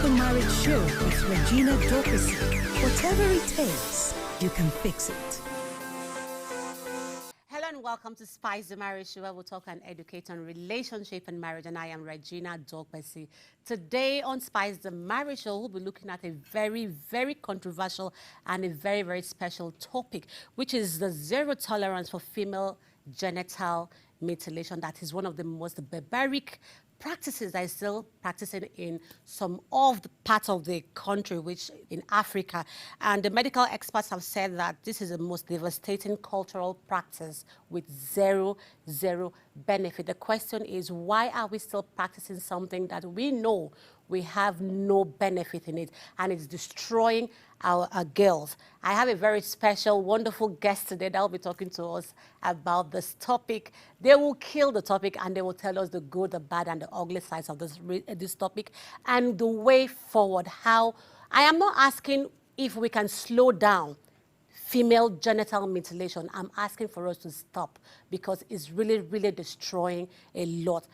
the Marriage Show with Regina Dorcas. Whatever it takes, you can fix it. Hello and welcome to Spice the Marriage Show, where we'll talk and educate on relationship and marriage. And I am Regina Dorcas. Today on Spice the Marriage Show, we'll be looking at a very, very controversial and a very, very special topic, which is the zero tolerance for female genital mutilation. That is one of the most barbaric practices that is still practicing in some of the parts of the country, which in Africa. And the medical experts have said that this is the most devastating cultural practice with zero benefit. The question is, why are we still practicing something that we know we have no benefit in it, and it's destroying our girls? I have a very special, wonderful guest today that will be talking to us about this topic. They will kill the topic and they will tell us the good, the bad, and the ugly sides of this topic and the way forward. How I am not asking if we can slow down female genital mutilation. I'm asking for us to stop, because it's really, really destroying a lot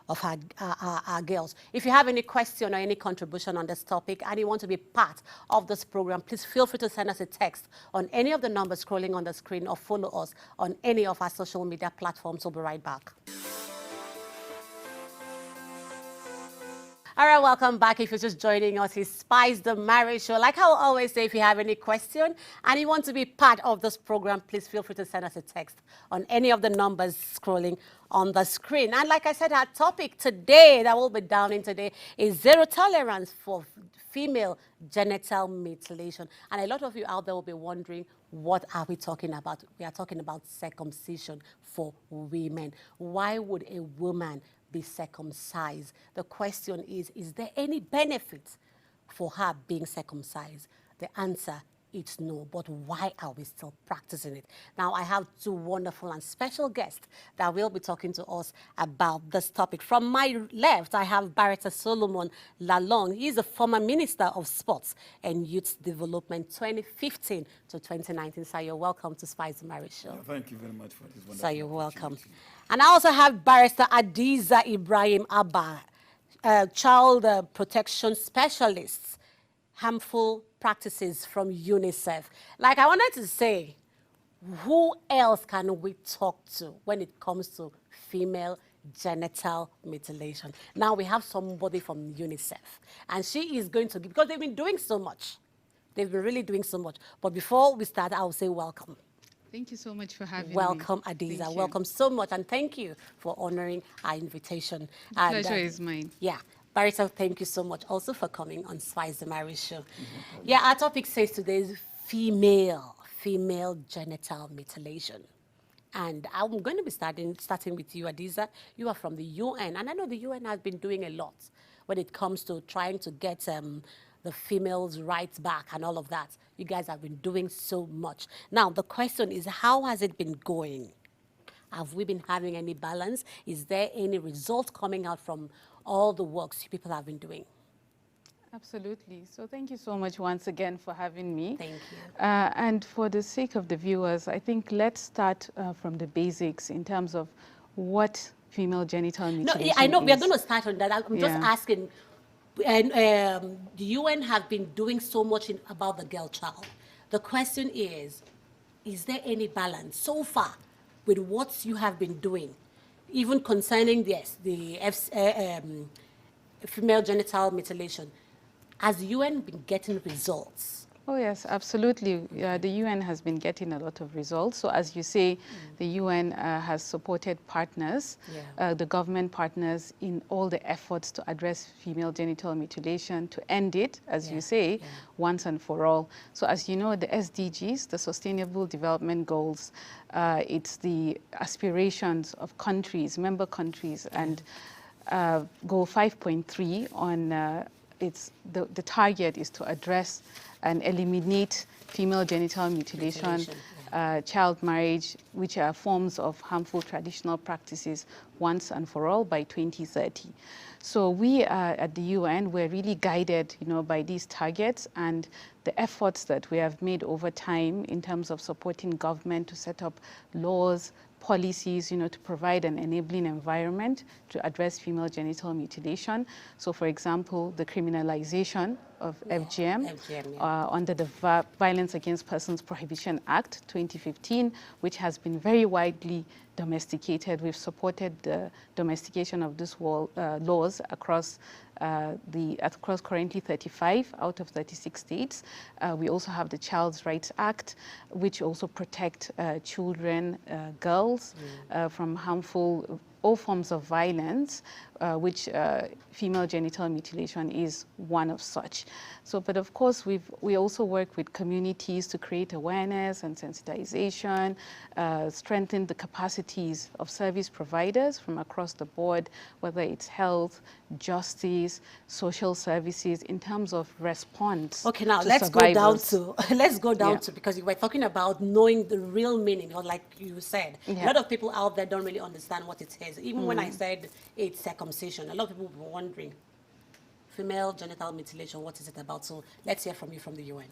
of our girls. If you have any question or any contribution on this topic and you want to be part of this program, please feel free to send us a text on any of the numbers scrolling on the screen or follow us on any of our social media platforms. We'll be right back. All right, welcome back. If you're just joining us, it's Spice the Marriage Show. Like I always say, if you have any question and you want to be part of this program, please feel free to send us a text on any of the numbers scrolling on the screen. And like I said, our topic today that we'll be downing today is zero tolerance for female genital mutilation. And a lot of you out there will be wondering, what are we talking about? We are talking about circumcision for women. Why would a woman be circumcised? The question is there any benefit for her being circumcised? The answer is no. But why are we still practicing it? Now, I have two wonderful and special guests that will be talking to us about this topic. From my left, I have Barrister Solomon Dalung. He's a former Minister of Sports and Youth Development 2015 to 2019. Sir, you're welcome to Spice the Marriage Show. Thank you very much for this wonderful Sir, you're welcome. And I also have Barrister Hadiza Ibrahim Abba, child protection specialist, harmful practices from UNICEF. Like I wanted to say, who else can we talk to when it comes to female genital mutilation? Now we have somebody from UNICEF, and she is going to give, because they've been doing so much. They've been really doing so much. But before we start, I'll say welcome. Thank you so much for having me. Welcome, Hadiza. Welcome so much, and thank you for honoring our invitation. The pleasure is mine. Yeah. Barrister, thank you so much also for coming on Spice the Marriage Show. Yeah, our topic says today is female genital mutilation. And I'm going to be starting with you, Hadiza. You are from the UN, and I know the UN has been doing a lot when it comes to trying to get the females' rights back and all of that. You guys have been doing so much. Now, the question is, how has it been going? Have we been having any balance? Is there any result coming out from all the works people have been doing? Absolutely. So thank you so much once again for having me. Thank you. And for the sake of the viewers, I think let's start from the basics in terms of what female genital mutilation I know is. we are going to start on that. I'm just asking, and the UN have been doing so much about the girl child. The question is there any balance so far with what you have been doing, even concerning the female genital mutilation? Has the UN been getting results? Oh yes, absolutely. The UN has been getting a lot of results. So as you say, the UN has supported partners, the government partners, in all the efforts to address female genital mutilation, to end it, as you say, once and for all. So as you know, the SDGs, the Sustainable Development Goals, it's the aspirations of countries, member countries, and Goal 5.3 on the target is to address and eliminate female genital mutilation, child marriage, which are forms of harmful traditional practices, once and for all by 2030. So we at the UN, we're really guided, by these targets and the efforts that we have made over time in terms of supporting government to set up laws, policies, to provide an enabling environment to address female genital mutilation. So, for example, the criminalization of FGM, under the Violence Against Persons Prohibition Act 2015, which has been very widely domesticated. We've supported the domestication of these laws across currently 35 out of 36 states. We also have the Child's Rights Act, which also protect children, girls, from harmful all forms of violence, which female genital mutilation is one of such. So, but of course, we also work with communities to create awareness and sensitization, strengthen the capacities of service providers from across the board, whether it's health, justice, social services, in terms of response. Okay, now to let's survivors. go down to because you were talking about knowing the real meaning, or like you said, a lot of people out there don't really understand what it is. Even when I said it's circumcision, a lot of people were wondering, female genital mutilation, what is it about? So let's hear from you from the UN.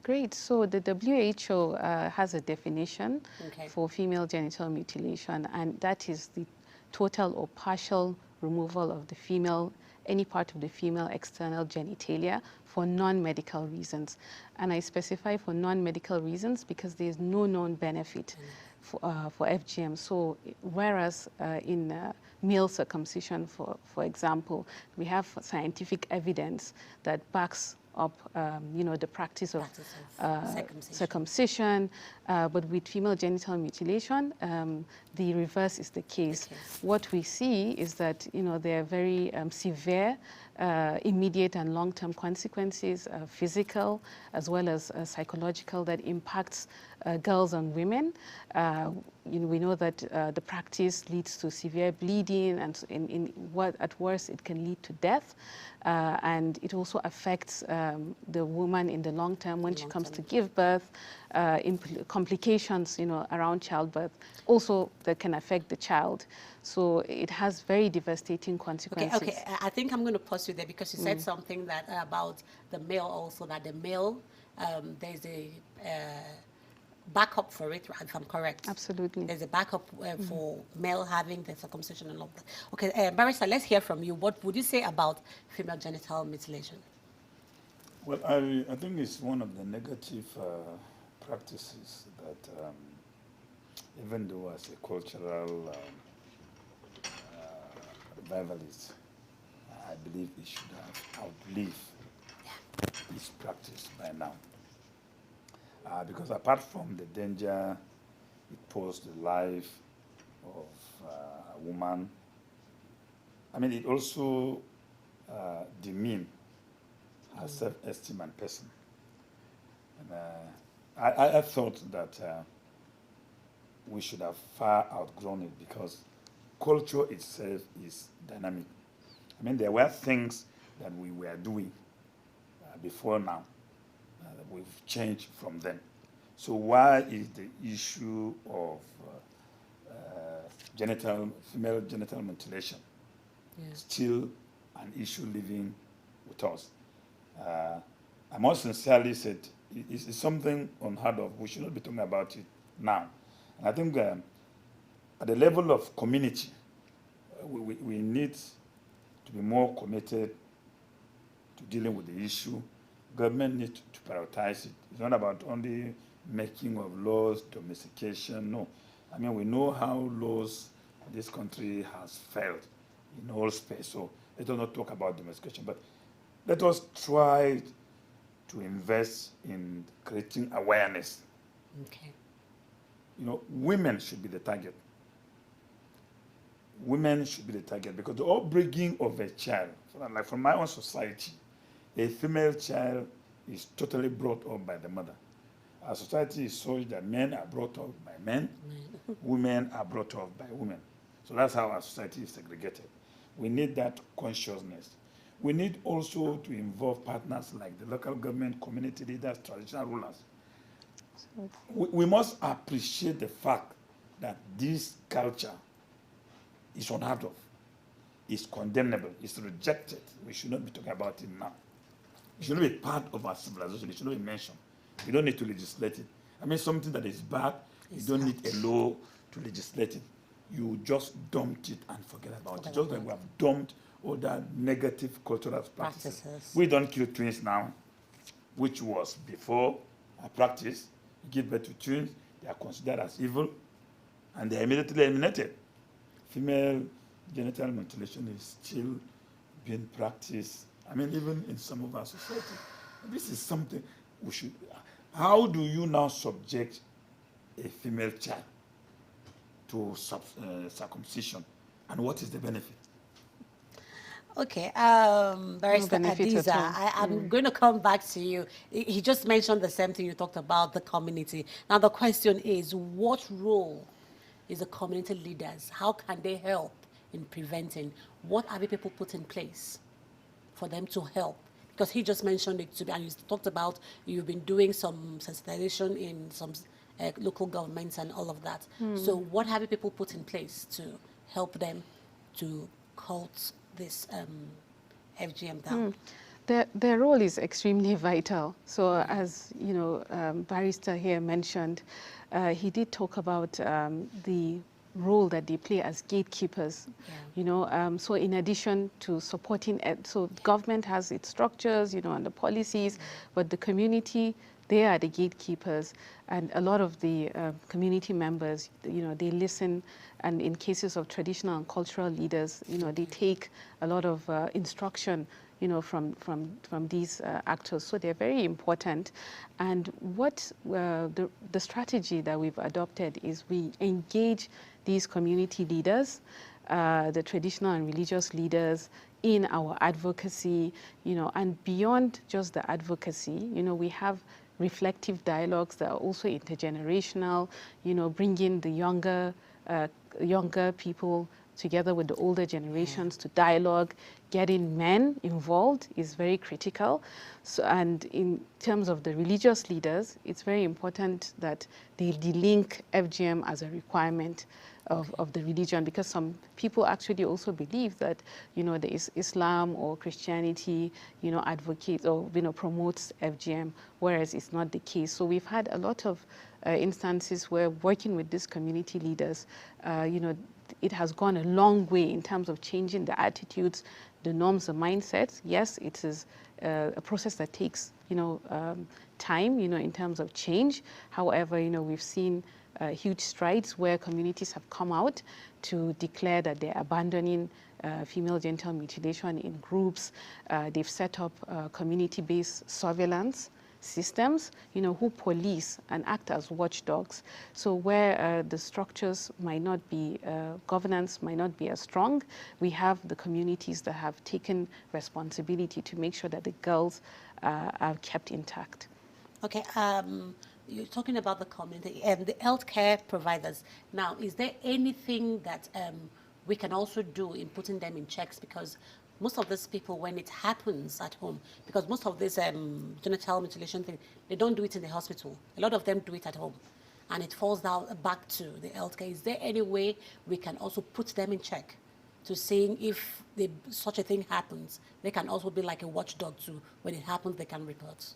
Great. So the WHO has a definition for female genital mutilation, and that is the total or partial removal of the female, any part of the female external genitalia for non-medical reasons. And I specify for non-medical reasons because there is no known benefit for FGM. So whereas in male circumcision, for example, we have scientific evidence that backs up, the practice of circumcision, but with female genital mutilation, the reverse is the case. What we see is that, there are very severe, immediate and long-term consequences, physical as well as psychological, that impacts girls and women. We know that the practice leads to severe bleeding, and at worst it can lead to death. And it also affects the woman in the long term when she comes to give birth, complications, around childbirth, also that can affect the child. So it has very devastating consequences. Okay, I think I'm going to pause you there because you said something that about the male also, that the male, there's a backup for it, if I'm correct. Absolutely. There's a backup for male having the circumcision and all that. Okay, Barrister, let's hear from you. What would you say about female genital mutilation? Well, I think it's one of the negative practices that, even though as a cultural revivalist, I believe it should have outlived this practice by now. Because apart from the danger it posed the life of a woman, I mean, it also demeans her self-esteem and person. And I thought that we should have far outgrown it because culture itself is dynamic. I mean, there were things that we were doing before now. We've changed from them. So why is the issue of female genital mutilation still an issue living with us? I most sincerely said it's something unheard of. We should not be talking about it now. And I think at the level of community, we need to be more committed to dealing with the issue. Government needs to prioritize it. It's not about only making of laws, domestication, no. I mean, we know how laws in this country has failed in all space, so let us not talk about domestication, but let us try to invest in creating awareness. Okay. Women should be the target. Women should be the target because the upbringing of a child, like from my own society, a female child is totally brought up by the mother. Our society is such that men are brought up by men, women are brought up by women. So that's how our society is segregated. We need that consciousness. We need also to involve partners like the local government, community leaders, traditional rulers. We must appreciate the fact that this culture is unheard of, is condemnable, is rejected. We should not be talking about it now. It should not be part of our civilization. It should not be mentioned. We don't need to legislate it. I mean, something that is bad, you don't need a law to legislate it, you just dumped it and forget about it. Just like we have dumped all the negative cultural practices. We don't kill twins now, which was before a practice. You give birth to twins, they are considered as evil, and they are immediately eliminated. Female genital mutilation is still being practiced. I mean, even in some of our society. This is something we should. How do you now subject a female child to circumcision, and what is the benefit? Okay, Barrister Hadiza, I'm going to come back to you. He just mentioned the same thing you talked about, the community. Now the question is, what role is the community leaders? How can they help in preventing? What have people put in place for them to help? Because he just mentioned it to me, and you talked about you've been doing some sensitization in some local governments and all of that. So what have people put in place to help them to halt this FGM down? Their role is extremely vital. So as you know, Barrister here mentioned, he did talk about the role that they play as gatekeepers. You know, so in addition to supporting, so government has its structures, you know, and the policies, but the community, they are the gatekeepers, and a lot of the community members, you know, they listen, and in cases of traditional and cultural leaders, you know, they take a lot of instruction, you know, from these actors. So they're very important. And what the strategy that we've adopted is we engage these community leaders, the traditional and religious leaders, in our advocacy, you know, and beyond just the advocacy, you know, we have reflective dialogues that are also intergenerational, you know, bringing the younger people together with the older generations to dialogue. Getting men involved is very critical. So, and in terms of the religious leaders, it's very important that they link FGM as a requirement of the religion, because some people actually also believe that, you know, there is Islam or Christianity, you know, advocates or, you know, promotes FGM, whereas it's not the case. So we've had a lot of instances where working with these community leaders, you know, it has gone a long way in terms of changing the attitudes, the norms, the mindsets. Yes, it is a process that takes, you know, time, you know, in terms of change. However, you know, we've seen huge strides where communities have come out to declare that they're abandoning female genital mutilation in groups. They've set up community-based surveillance systems, you know, who police and act as watchdogs. So where the structures might not be, governance might not be as strong, we have the communities that have taken responsibility to make sure that the girls are kept intact. Okay, you're talking about the community and the healthcare providers. Now, is there anything that we can also do in putting them in checks? Because most of these people, when it happens at home, because most of this genital mutilation thing, they don't do it in the hospital. A lot of them do it at home, and it falls down back to the healthcare. Is there any way we can also put them in check to seeing if such a thing happens? They can also be like a watchdog too. When it happens, they can report.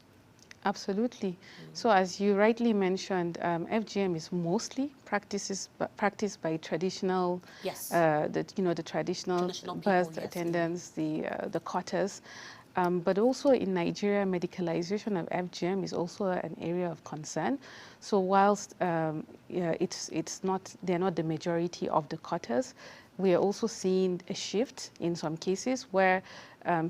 Absolutely. So as you rightly mentioned, FGM is mostly practiced by traditional, the traditional birth attendants, the cotters. But also in Nigeria, medicalization of FGM is also an area of concern. So whilst it's not, they're not the majority of the cotters, we are also seeing a shift in some cases where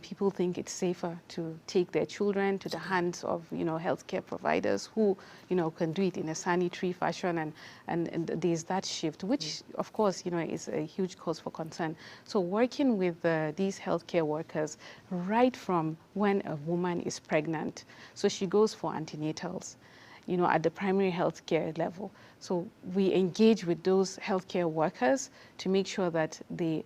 people think it's safer to take their children to the hands of, you know, healthcare providers who, you know, can do it in a sanitary fashion, and there's that shift, which of course, you know, is a huge cause for concern. So working with these healthcare workers right from when a woman is pregnant, so she goes for antenatals, you know, at the primary healthcare level. So we engage with those healthcare workers to make sure that they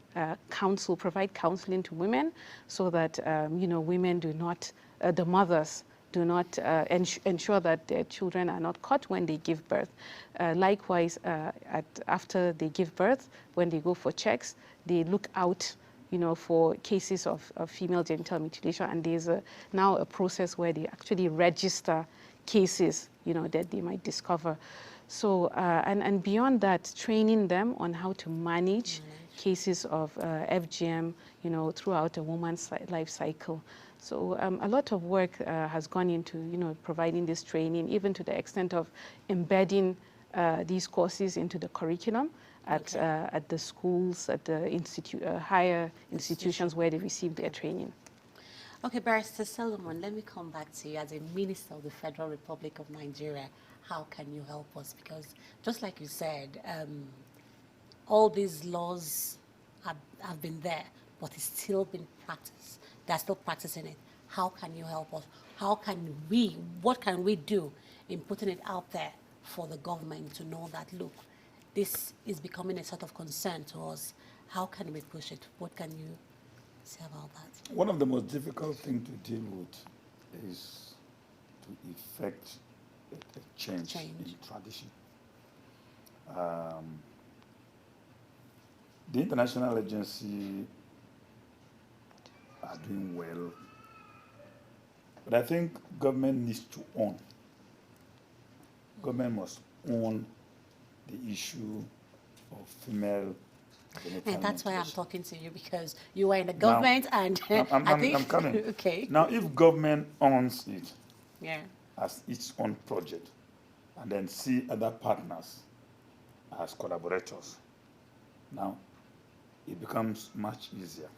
provide counseling to women, so that, you know, women do not, the mothers do not ensure that their children are not caught when they give birth. Likewise, after they give birth, when they go for checks, they look out, you know, for cases of female genital mutilation, and there's now a process where they actually register cases, you know, that they might discover. So, and beyond that, training them on how to manage cases of FGM, you know, throughout a woman's life cycle. So a lot of work has gone into, you know, providing this training, even to the extent of embedding these courses into the curriculum at the schools, at the higher institutions where they receive their training. Okay, Barrister Solomon, let me come back to you as a Minister of the Federal Republic of Nigeria. How can you help us? Because just like you said, all these laws have been there, but it's still been practiced. They're still practicing it. How can you help us? What can we do in putting it out there for the government to know that, look, this is becoming a sort of concern to us. How can we push it? What can you say about that? One of the most difficult things to deal with is to effect a change in tradition. The international agency are doing well, but I think government needs to own. Government must own the issue of female genital And that's why I'm mutilation. talking to you, because you were in the government and I'm coming. Okay. Now, if government owns it Yeah. as its own project, and then see other partners as collaborators, now it becomes much easier.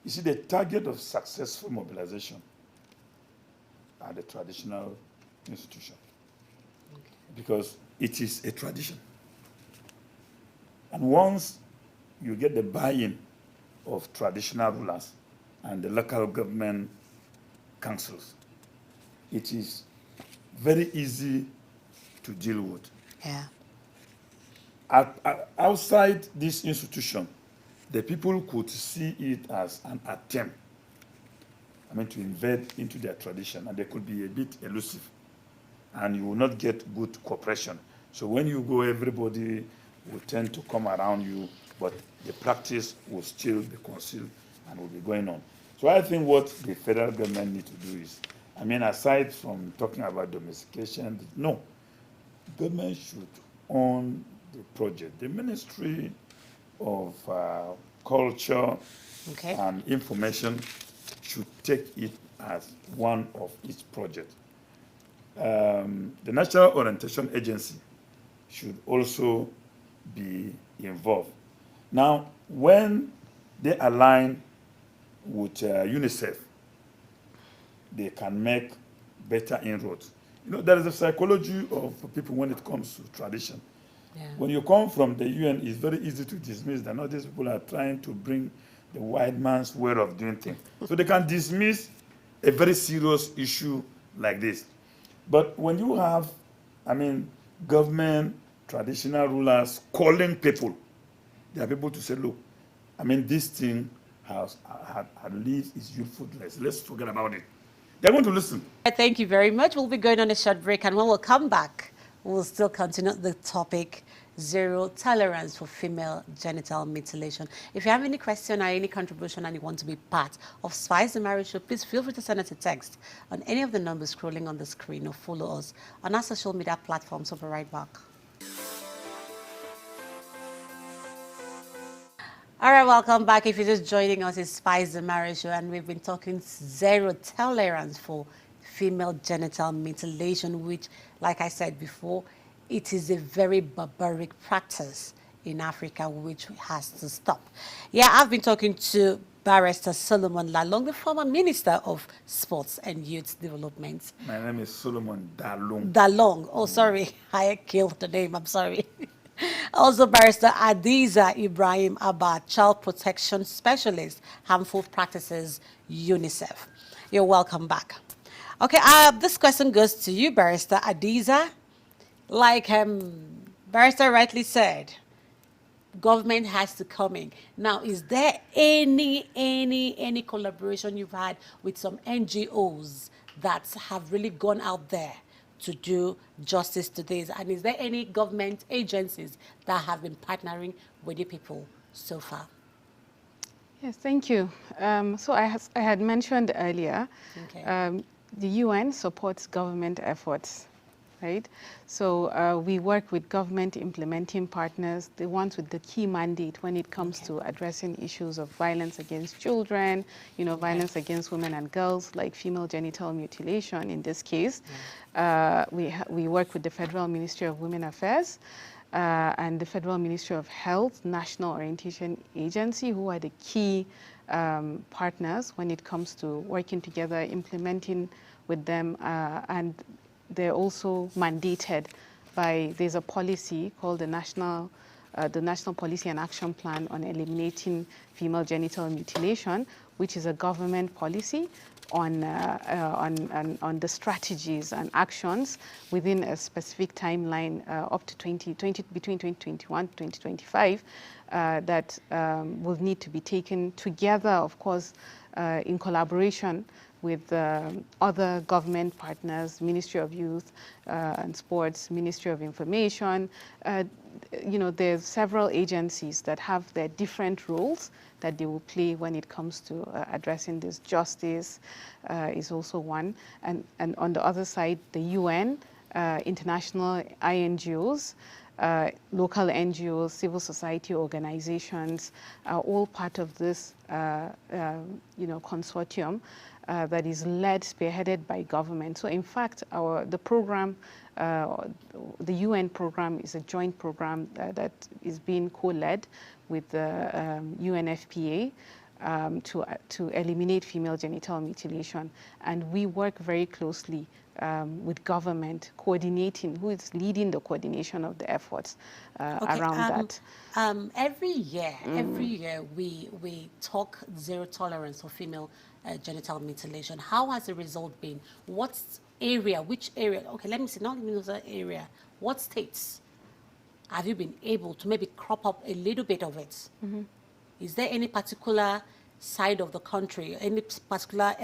You see, the target of successful mobilization are the traditional institutions, because it is a tradition. And once you get the buy-in of traditional rulers and the local government councils, it is very easy to deal with. Yeah. Outside this institution, the people could see it as an attempt, to invade into their tradition, and they could be a bit elusive, and you will not get good cooperation. So when you go, everybody will tend to come around you, but the practice will still be concealed and will be going on. So I think what the federal government needs to do is, aside from talking about domestication, no, government should own the project. The Ministry of Culture and Information should take it as one of its projects. The National Orientation Agency should also be involved. Now, when they align with UNICEF, they can make better inroads. There is a psychology of people when it comes to tradition. Yeah. When you come from the UN, it's very easy to dismiss that all these people are trying to bring the white man's way of doing things. So they can dismiss a very serious issue like this. But when you have, government, traditional rulers calling people, there are people to say, look, this thing has at least its usefulness. Let's forget about it. They're going to listen. Thank you very much. We'll be going on a short break, and when we'll come back, we'll still continue the topic, zero tolerance for female genital mutilation. If you have any question or any contribution and you want to be part of Spice the Marriage Show, please feel free to send us a text on any of the numbers scrolling on the screen, or follow us on our social media platforms. We'll be right back. All right, welcome back. If you're just joining us, it's Spice the Marriage Show, and we've been talking zero tolerance for female genital mutilation, which, like I said before, it is a very barbaric practice in Africa, which has to stop. Yeah, I've been talking to Barrister Solomon Dalung, the former Minister of Sports and Youth Development. My name is Solomon Dalung. Dalung. Oh, sorry. I killed the name. I'm sorry. Also, Barrister Hadiza Ibrahim Abba, Child Protection Specialist, Harmful Practices, UNICEF. You're welcome back. Okay, this question goes to you, Barrister Hadiza. Like Barrister rightly said, government has to come in. Now, is there any collaboration you've had with some NGOs that have really gone out there to do justice to this? And is there any government agencies that have been partnering with you people so far? Yes, thank you. So I had mentioned earlier, the UN supports government efforts right? So we work with government implementing partners, the ones with the key mandate when it comes to addressing issues of violence against children, violence against women and girls, like female genital mutilation in this case. We work with the Federal Ministry of Women Affairs and the Federal Ministry of Health, National Orientation Agency, who are the key partners when it comes to working together, implementing with them, and they're also mandated by, there's a policy called the National Policy and Action Plan on Eliminating Female Genital Mutilation, which is a government policy on the strategies and actions within a specific timeline up to between 2021 and 2025 that will need to be taken together, of course, in collaboration with other government partners, Ministry of Youth and Sports, Ministry of Information. There's several agencies that have their different roles that they will play when it comes to addressing this. Justice is also one. And on the other side, the UN, international INGOs, local NGOs, civil society organizations are all part of this consortium that is led, spearheaded by government. So in fact, the program, the UN program, is a joint program that is being co-led with the UNFPA to eliminate female genital mutilation. And we work very closely with government, coordinating, who is leading the coordination of the efforts around that. Every year, we talk zero tolerance for female genital mutilation. How has the result been? Which area? Okay, let me see, not even the area. What states have you been able to maybe crop up a little bit of it? Mm-hmm. Is there any particular side of the country, any particular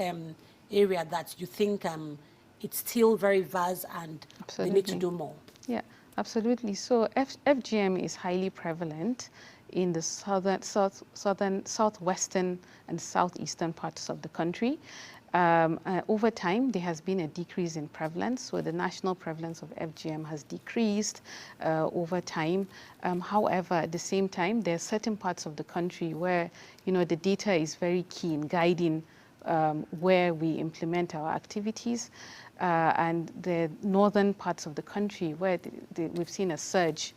area that you think it's still very vast and they need to do more? Yeah, absolutely. So FGM is highly prevalent in the southwestern and southeastern parts of the country. Over time, there has been a decrease in prevalence, so the national prevalence of FGM has decreased over time. However, at the same time, there are certain parts of the country where the data is very key in guiding where we implement our activities, and the northern parts of the country where we've seen a surge,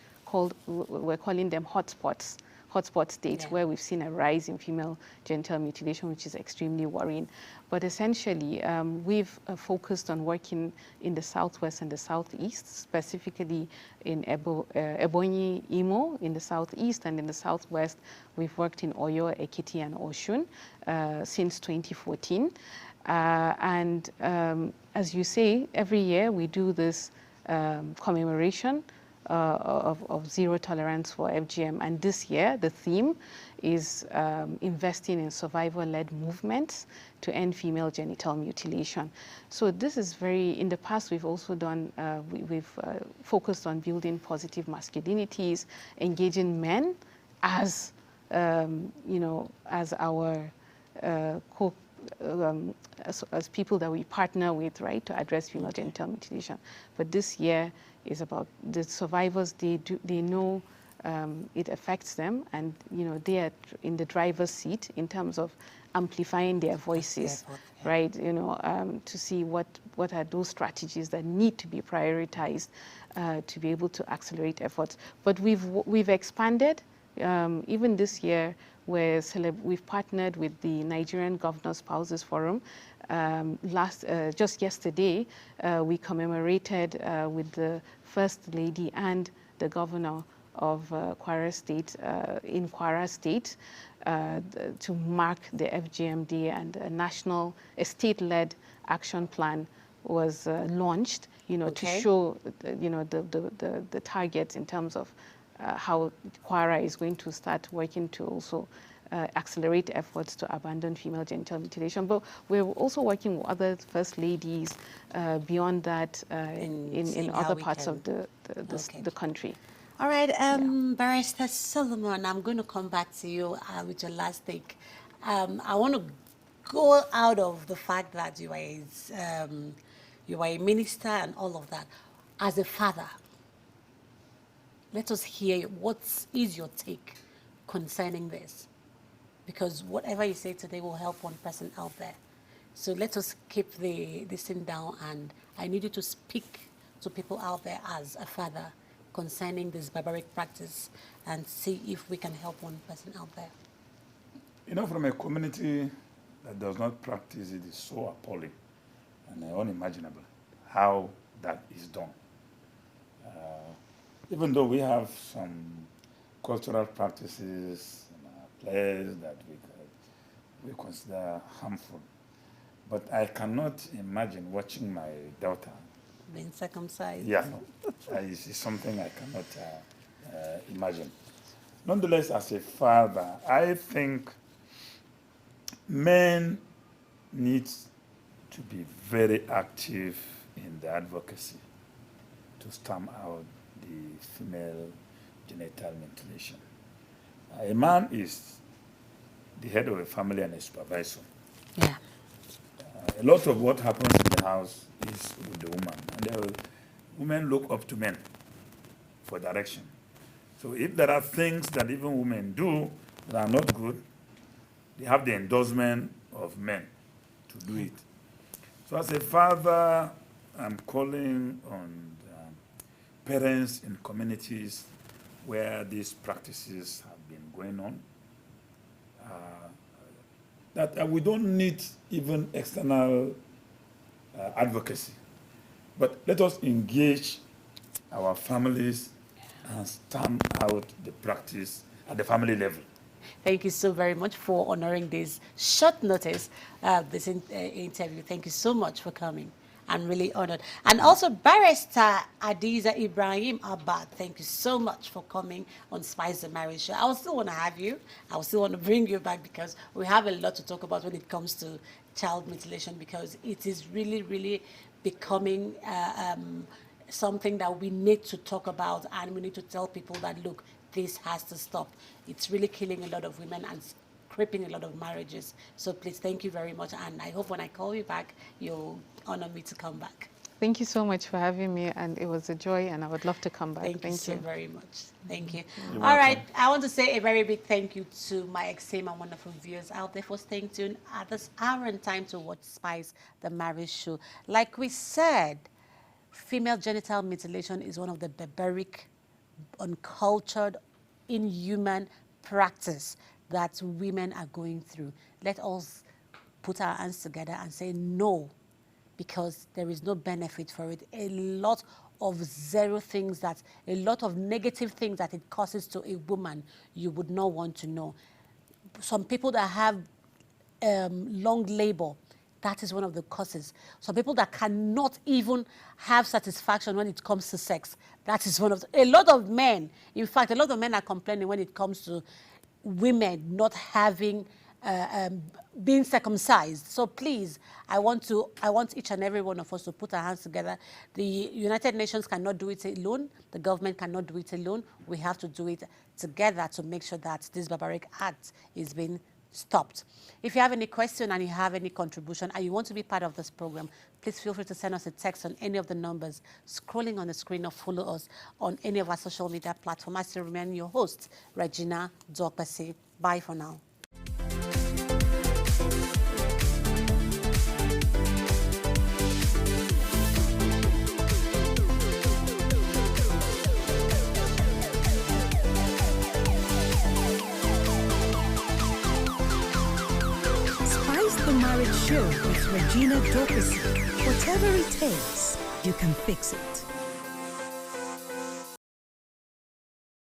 we're calling them hotspot states, where we've seen a rise in female genital mutilation, which is extremely worrying. But essentially, we've focused on working in the southwest and the southeast, specifically in Ebonyi, Imo, in the southeast, and in the southwest, we've worked in Oyo, Ekiti, and Osun since 2014. And as you say, every year we do this commemoration of zero tolerance for FGM. And this year, the theme is investing in survivor-led movements to end female genital mutilation. So this is in the past, we've also done, we've focused on building positive masculinities, engaging men as, as our as people that we partner with, right, to address female genital mutilation. But this year is about the survivors. They know it affects them, and they are in the driver's seat in terms of amplifying their voices, right? To see what are those strategies that need to be prioritized to be able to accelerate efforts. But we've expanded. Even this year, we've partnered with the Nigerian Governor Spouses Forum. Just yesterday, we commemorated with the First Lady and the Governor of Kwara State, in Kwara State, to mark the FGM Day, and a state-led action plan was launched, to show, the targets in terms of how Kwara is going to start working to also accelerate efforts to abandon female genital mutilation. But we're also working with other first ladies beyond that in other parts of the country. All right, Barrister Solomon, I'm going to come back to you with your last take. I want to go out of the fact that you are a minister and all of that. as a father, let us hear what is your take concerning this. Because whatever you say today will help one person out there. So let us keep this thing down, and I need you to speak to people out there as a father concerning this barbaric practice and see if we can help one person out there. You know, from a community that does not practice it is so appalling and unimaginable how that is done. Even though we have some cultural practices in our place that we consider harmful, but I cannot imagine watching my daughter Being circumcised. Yeah, no, it's something I cannot imagine. Nonetheless, as a father, I think men need to be very active in the advocacy to stamp out the female genital mutilation. A man is the head of a family and a supervisor. Yeah. A lot of what happens in the house is with the woman, and the women look up to men for direction. So if there are things that even women do that are not good, they have the endorsement of men to do it. So as a father, I'm calling on parents in communities where these practices have been going on, that we don't need even external advocacy. But let us engage our families and stamp out the practice at the family level. Thank you so very much for honoring this short notice, this interview. Thank you so much for coming. I'm really honored. And also Barrister Hadiza Ibrahim Abad, thank you so much for coming on Spice the Marriage Show. I will still want to have you. I will still want to bring you back because we have a lot to talk about when it comes to child mutilation, because it is really, really becoming something that we need to talk about, and we need to tell people that, look, this has to stop. It's really killing a lot of women and crippling a lot of marriages. So please, thank you very much. And I hope when I call you back, you'll honor me to come back. Thank you so much for having me, and it was a joy, and I would love to come back. Thank you so very much. Thank you. You're All right, welcome. I want to say a very big thank you to my esteemed and wonderful viewers out there for staying tuned at this hour and time to watch Spice the Marriage Show. Like we said, female genital mutilation is one of the barbaric, uncultured, inhuman practice that women are going through. Let us put our hands together and say no, because there is no benefit for it. A lot of a lot of negative things that it causes to a woman, you would not want to know. Some people that have long labor, that is one of the causes. Some people that cannot even have satisfaction when it comes to sex, that is one of a lot of men. In fact, a lot of men are complaining when it comes to women not having being circumcised. So please, I want each and every one of us to put our hands together. The United Nations cannot do it alone. The government cannot do it alone. We have to do it together to make sure that this barbaric act is being stopped. If you have any question and you have any contribution and you want to be part of this program, please feel free to send us a text on any of the numbers scrolling on the screen, or follow us on any of our social media platforms. I still remain your host, Regina Dokpesi. Bye for now. The Marriage Show with Regina Dokpesi. Whatever it takes, you can fix it.